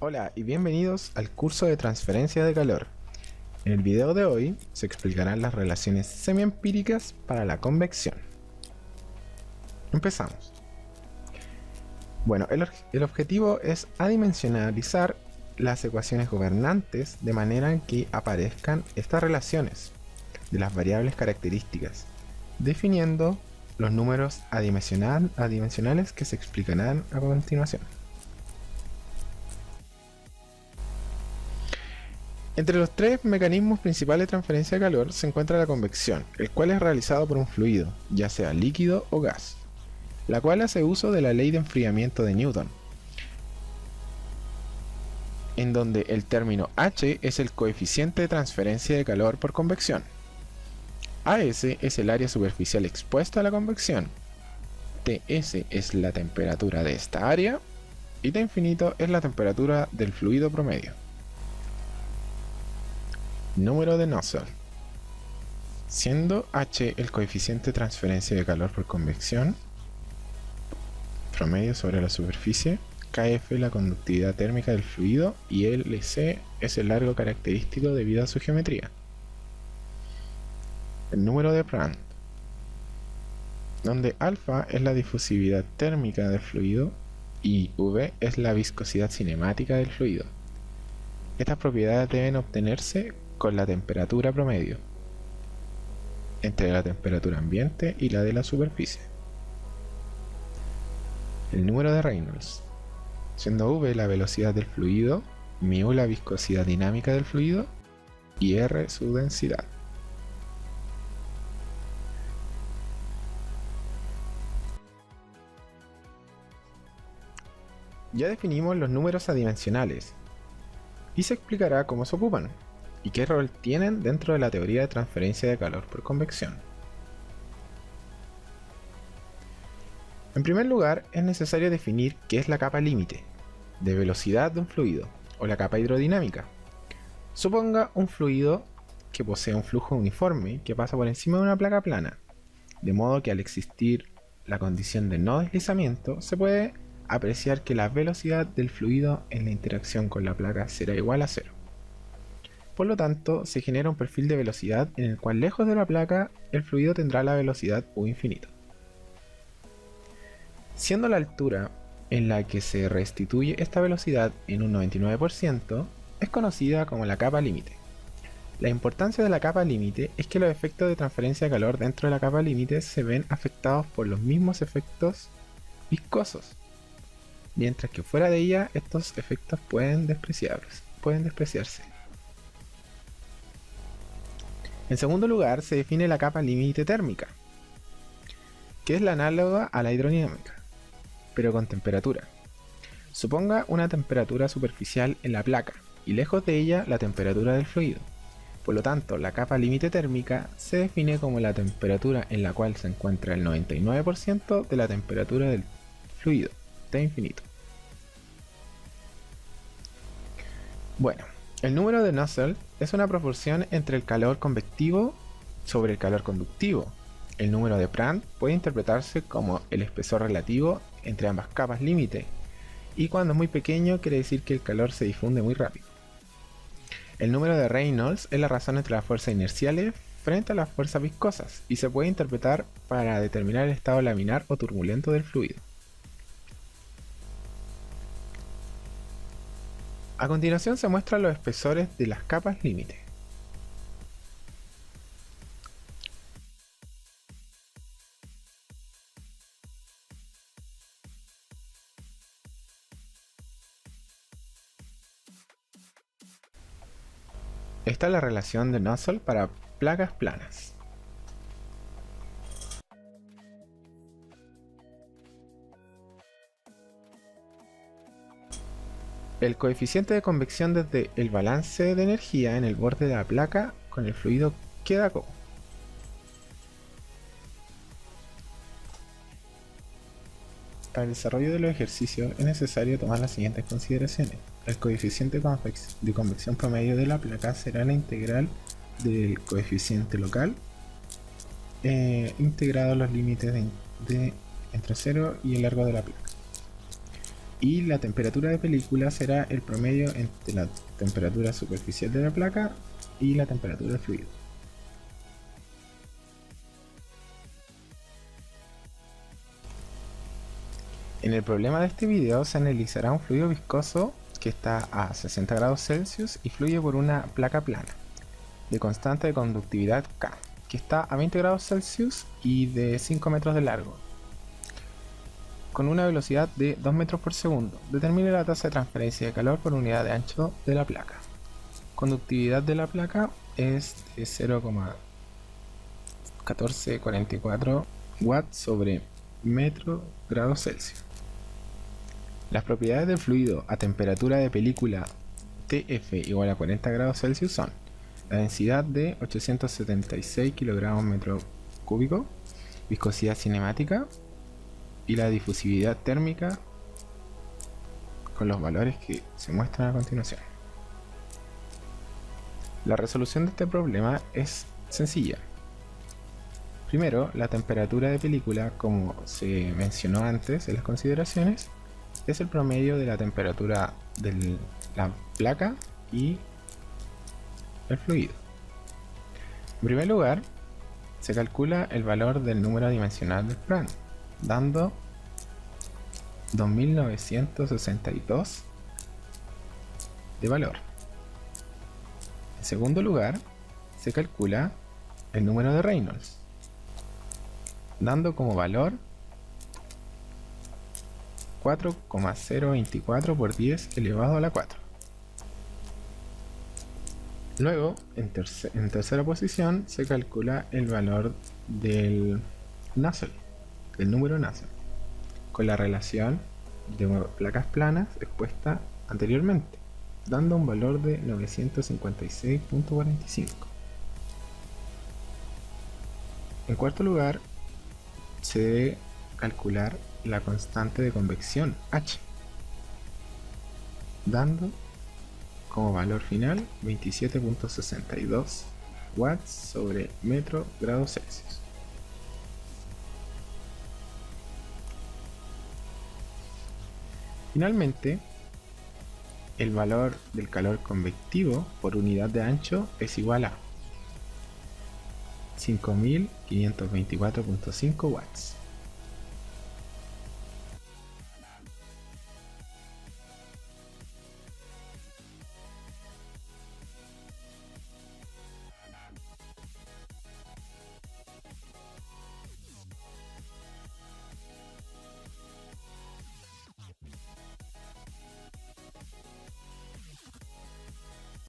Hola y bienvenidos al curso de transferencia de calor. En el video de hoy se explicarán las relaciones semiempíricas para la convección. Empezamos. Bueno, el objetivo es adimensionalizar las ecuaciones gobernantes de manera en que aparezcan estas relaciones de las variables características, definiendo los números adimensionales que se explicarán a continuación. Entre los tres mecanismos principales de transferencia de calor se encuentra la convección, el cual es realizado por un fluido, ya sea líquido o gas, la cual hace uso de la ley de enfriamiento de Newton, en donde el término H es el coeficiente de transferencia de calor por convección. AS es el área superficial expuesta a la convección, TS es la temperatura de esta área y T infinito es la temperatura del fluido promedio. Número de Nusselt. Siendo H el coeficiente de transferencia de calor por convección, promedio sobre la superficie, Kf la conductividad térmica del fluido y Lc es el largo característico debido a su geometría. El número de Prandtl, donde alfa es la difusividad térmica del fluido y V es la viscosidad cinemática del fluido. Estas propiedades deben obtenerse con la temperatura promedio entre la temperatura ambiente y la de la superficie. El número de Reynolds, siendo V la velocidad del fluido, μ la viscosidad dinámica del fluido y R su densidad. Ya definimos los números adimensionales y se explicará cómo se ocupan y qué rol tienen dentro de la teoría de transferencia de calor por convección. En primer lugar, es necesario definir qué es la capa límite de velocidad de un fluido, o la capa hidrodinámica. Suponga un fluido que posee un flujo uniforme que pasa por encima de una placa plana, de modo que al existir la condición de no deslizamiento, se puede apreciar que la velocidad del fluido en la interacción con la placa será igual a cero. Por lo tanto, se genera un perfil de velocidad en el cual lejos de la placa el fluido tendrá la velocidad U infinito. Siendo la altura en la que se restituye esta velocidad en un 99%, es conocida como la capa límite. La importancia de la capa límite es que los efectos de transferencia de calor dentro de la capa límite se ven afectados por los mismos efectos viscosos, mientras que fuera de ella estos efectos pueden despreciarse. En segundo lugar, se define la capa límite térmica, que es la análoga a la hidrodinámica, pero con temperatura. Suponga una temperatura superficial en la placa y lejos de ella la temperatura del fluido. Por lo tanto, la capa límite térmica se define como la temperatura en la cual se encuentra el 99% de la temperatura del fluido, T infinito. Bueno, el número de Nusselt es una proporción entre el calor convectivo sobre el calor conductivo. El número de Prandtl puede interpretarse como el espesor relativo entre ambas capas límite, y cuando es muy pequeño quiere decir que el calor se difunde muy rápido. El número de Reynolds es la razón entre las fuerzas inerciales frente a las fuerzas viscosas y se puede interpretar para determinar el estado laminar o turbulento del fluido. A continuación se muestran los espesores de las capas límite. Esta es la relación de Nusselt para placas planas. El coeficiente de convección desde el balance de energía en el borde de la placa con el fluido queda como. Para el desarrollo de los ejercicios es necesario tomar las siguientes consideraciones. El coeficiente de convección promedio de la placa será la integral del coeficiente local integrado a los límites entre 0 y el largo de la placa. Y la temperatura de película será el promedio entre la temperatura superficial de la placa y la temperatura del fluido. En el problema de este video se analizará un fluido viscoso que está a 60 grados Celsius y fluye por una placa plana de constante de conductividad K, que está a 20 grados Celsius y de 5 metros de largo, con una velocidad de 2 metros por segundo. Determine la tasa de transferencia de calor por unidad de ancho de la placa. Conductividad de la placa es de 0,1444 watts sobre metro grados Celsius. Las propiedades del fluido a temperatura de película TF igual a 40 grados Celsius son la densidad de 876 kilogramos metro cúbico, viscosidad cinemática y la difusividad térmica, con los valores que se muestran a continuación. La resolución de este problema es sencilla. Primero, la temperatura de película, como se mencionó antes en las consideraciones, es el promedio de la temperatura de la placa y el fluido. En primer lugar, se calcula el valor del número dimensional del Prandtl, dando 2962 de valor. En segundo lugar, se calcula el número de Reynolds, dando como valor 4,024 por 10 elevado a la 4. Luego, en tercera posición, se calcula el valor del Nusselt, del número Nusselt, con la relación de placas planas expuesta anteriormente, dando un valor de 956.45. En cuarto lugar, se debe calcular la constante de convección H, dando como valor final 27.62 watts sobre metro grados Celsius. Finalmente, el valor del calor convectivo por unidad de ancho es igual a 5524.5 watts.